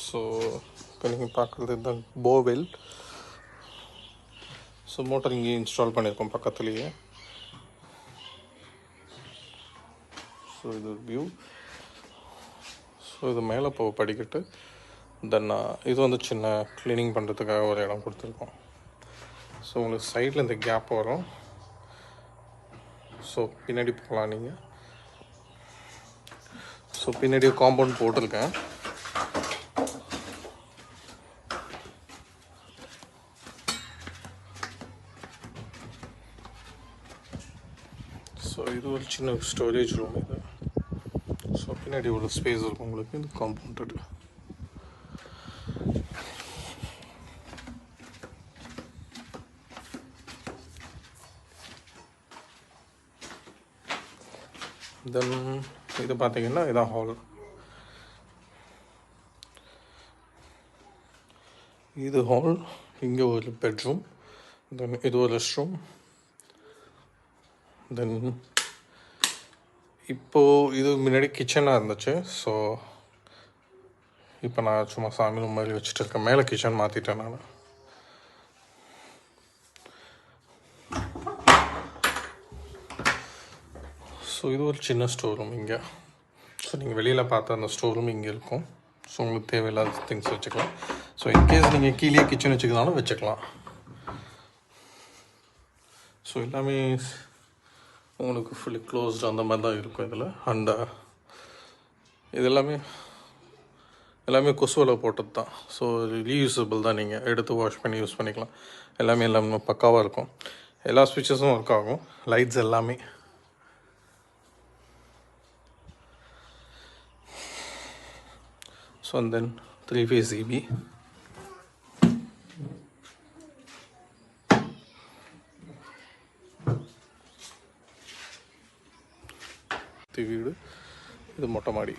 So இப்போ நீங்கள் பார்க்குறது தான் போர்வெல். ஸோ மோட்டர் இங்கேயே இன்ஸ்டால் பண்ணியிருக்கோம் பக்கத்துலேயே. ஸோ இது வியூ. ஸோ இது மேலே படிக்கட்டு. தென் இது வந்து சின்ன க்ளீனிங் பண்ணுறதுக்காக ஒரு இடம் கொடுத்துருக்கோம். ஸோ உங்களுக்கு சைடில் இந்த கேப் வரும். ஸோ பின்னாடி போகலாம் நீங்கள். ஸோ பின்னாடி காம்பவுண்ட் போட்டிருக்கேன். ஸோ இது ஒரு சின்ன ஸ்டோரேஜ் ரூம் இது. ஸோ பின்னாடி ஒரு ஸ்பேஸ் இருக்கும் உங்களுக்கு. இது காம்பவுண்டட். தென் இது பார்த்தீங்கன்னா இதான் ஹால். இது ஹால். இங்கே ஒரு பெட்ரூம். தென் இது ஒரு ரெஸ்ட் ரூம். தென் இப்போது இது முன்னாடி கிச்சனாக இருந்துச்சு. ஸோ இப்போ நான் சும்மா சாமி ரூம் மாதிரி வச்சுட்டு இருக்கேன். மேலே கிச்சன் மாற்றிட்டேன் நான். ஸோ இது ஒரு சின்ன ஸ்டோர் ரூம் இங்கே. ஸோ நீங்கள் வெளியில் பார்த்த அந்த ஸ்டோர் ரூம் இங்கே இருக்கும். ஸோ உங்களுக்கு தேவையில்லாத திங்ஸ் வச்சுக்கலாம். ஸோ இன்கேஸ் நீங்கள் கீழே கிச்சன் வச்சுக்கனாலும் வச்சுக்கலாம். ஸோ எல்லாமே உங்களுக்கு ஃபுல்லி க்ளோஸ்டு அந்த மாதிரி தான் இருக்கும் இதில். அண்ட் இது எல்லாமே கொசுவலை போட்டது தான். ஸோ ரீயூசபிள் தான். நீங்கள் எடுத்து வாஷ் பண்ணி யூஸ் பண்ணிக்கலாம். எல்லாமே பக்காவாக இருக்கும். எல்லா ஸ்விட்சஸும் ஒர்க் ஆகும். லைட்ஸ் எல்லாமே. So and then 3-phase EB. வீடு. இது மொட்டை மாடி.